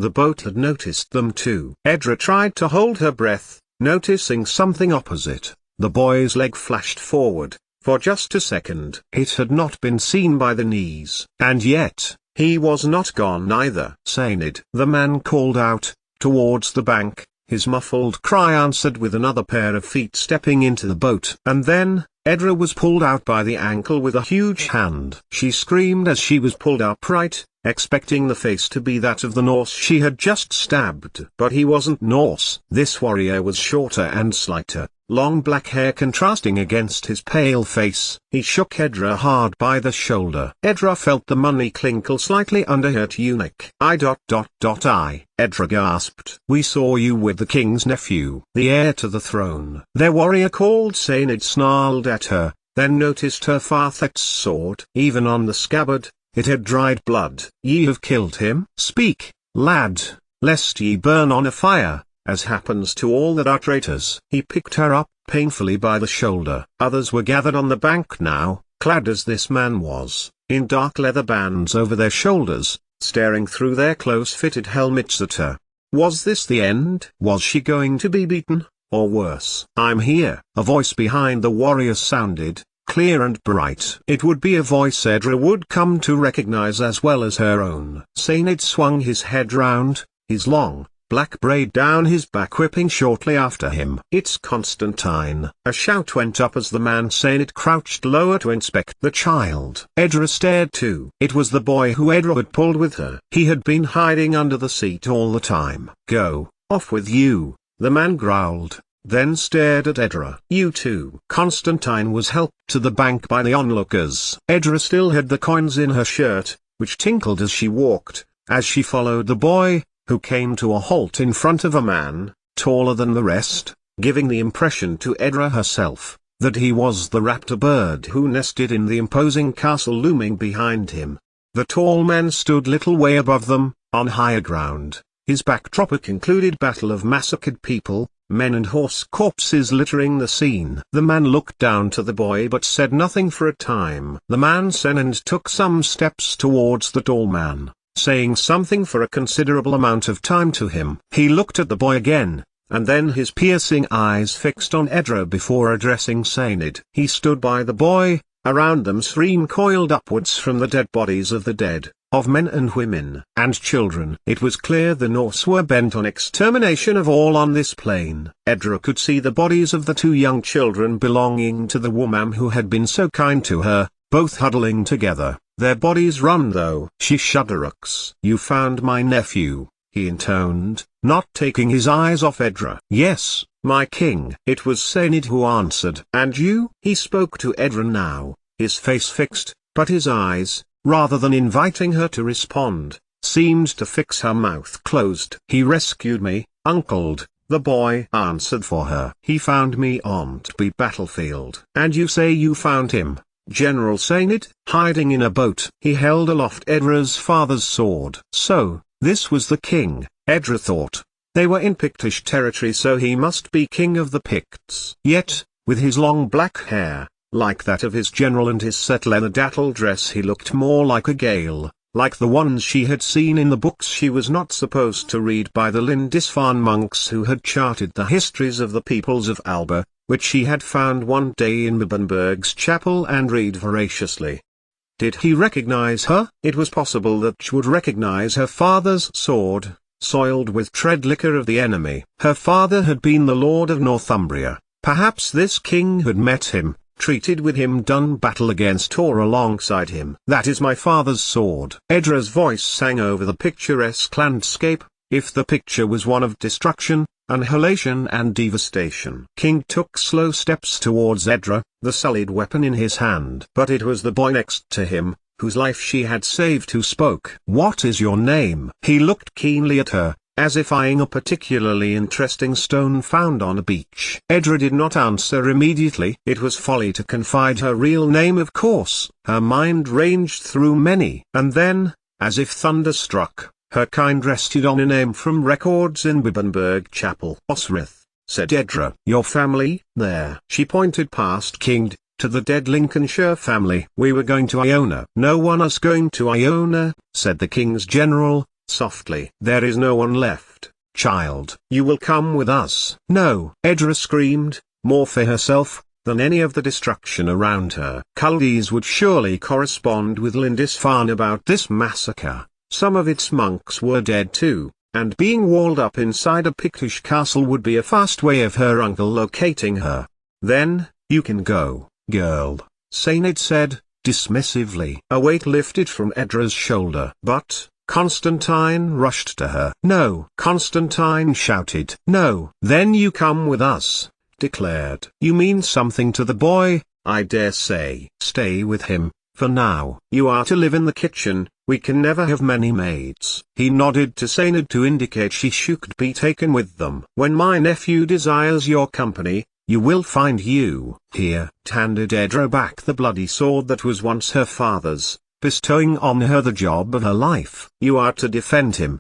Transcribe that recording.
The boat had noticed them too. Edra tried to hold her breath, noticing something opposite. The boy's leg flashed forward. For just a second, it had not been seen by the knees. And yet, he was not gone either. "Sainid," the man called out, towards the bank. His muffled cry answered with another pair of feet stepping into the boat. And then, Edra was pulled out by the ankle with a huge hand. She screamed as she was pulled upright, expecting the face to be that of the Norse she had just stabbed. But he wasn't Norse. This warrior was shorter and slighter, long black hair contrasting against his pale face. He shook Edra hard by the shoulder. Edra felt the money clinkle slightly under her tunic. I. Edra gasped. "We saw you with the king's nephew, the heir to the throne." Their warrior called Sainid snarled at her, then noticed her Farthek's sword. Even on the scabbard, it had dried blood. "Ye have killed him? Speak, lad, lest ye burn on a fire, as happens to all that are traitors." He picked her up painfully by the shoulder. Others were gathered on the bank now, clad as this man was, in dark leather bands over their shoulders, staring through their close-fitted helmets at her. Was this the end? Was she going to be beaten, or worse? "I'm here," a voice behind the warrior sounded, clear and bright. It would be a voice Edra would come to recognize as well as her own. Sainid swung his head round, his long, black braid down his back whipping shortly after him. "It's Constantine." A shout went up as the man Sainid crouched lower to inspect the child. Edra stared too. It was the boy who Edra had pulled with her. He had been hiding under the seat all the time. "Go, off with you," the man growled, then stared at Edra. "You too." Constantine was helped to the bank by the onlookers. Edra still had the coins in her shirt, which tinkled as she walked, as she followed the boy, who came to a halt in front of a man, taller than the rest, giving the impression to Edra herself, that he was the raptor bird who nested in the imposing castle looming behind him. The tall man stood little way above them, on higher ground. His backdrop included battle of massacred people, men and horse corpses littering the scene. The man looked down to the boy but said nothing for a time. The man Senand took some steps towards the tall man, saying something for a considerable amount of time to him. He looked at the boy again, and then his piercing eyes fixed on Edra before addressing Sainid. He stood by the boy, around them stream coiled upwards from the dead bodies of the dead, of men and women and children. It was clear the Norse were bent on extermination of all on this plane. Edra could see the bodies of the two young children belonging to the woman who had been so kind to her, both huddling together, their bodies run though. She shudderux. "You found my nephew," he intoned, not taking his eyes off Edra. "Yes, my king." It was Sainid who answered. "And you?" He spoke to Edra now, his face fixed, but his eyes, rather than inviting her to respond, seemed to fix her mouth closed. "He rescued me, uncled," the boy answered for her. "He found me on the battlefield." "And you say you found him, General Sainid?" "Hiding in a boat." He held aloft Edra's father's sword. So, this was the king, Edra thought. They were in Pictish territory, so he must be king of the Picts. Yet, with his long black hair, like that of his general, and his set leather dapple dress, he looked more like a Gael, like the ones she had seen in the books she was not supposed to read by the Lindisfarne monks who had charted the histories of the peoples of Alba, which she had found one day in Bibbenberg's chapel and read voraciously. Did he recognize her? It was possible that she would recognize her father's sword, soiled with tread liquor of the enemy. Her father had been the Lord of Northumbria. Perhaps this king had met him, treated with him, done battle against or alongside him. "That is my father's sword." Edra's voice sang over the picturesque landscape, if the picture was one of destruction, annihilation and devastation. King took slow steps towards Edra, the sullied weapon in his hand. But it was the boy next to him, whose life she had saved, who spoke. "What is your name?" He looked keenly at her, as if eyeing a particularly interesting stone found on a beach. Edra did not answer immediately. It was folly to confide her real name, of course. Her mind ranged through many. And then, as if thunderstruck, her kind rested on a name from records in Bibbenberg Chapel. "Osrith," said Edra. "Your family, there." She pointed past King, to the dead Lincolnshire family. "We were going to Iona." "No one is going to Iona," said the king's general, softly. "There is no one left, child. You will come with us." "No!" Edra screamed, more for herself than any of the destruction around her. Chaldees would surely correspond with Lindisfarne about this massacre. Some of its monks were dead too, and being walled up inside a Pictish castle would be a fast way of her uncle locating her. "Then, you can go, girl," Sainid said, dismissively. A weight lifted from Edra's shoulder. "But," Constantine rushed to her. "No!" Constantine shouted. "No!" "Then you come with us," declared. "You mean something to the boy, I dare say." "Stay with him, for now." "You are to live in the kitchen, we can never have many maids." He nodded to Sainid to indicate she should be taken with them. "When my nephew desires your company, you will find you here." Handed Edra back the bloody sword that was once her father's, bestowing on her the job of her life. "You are to defend him,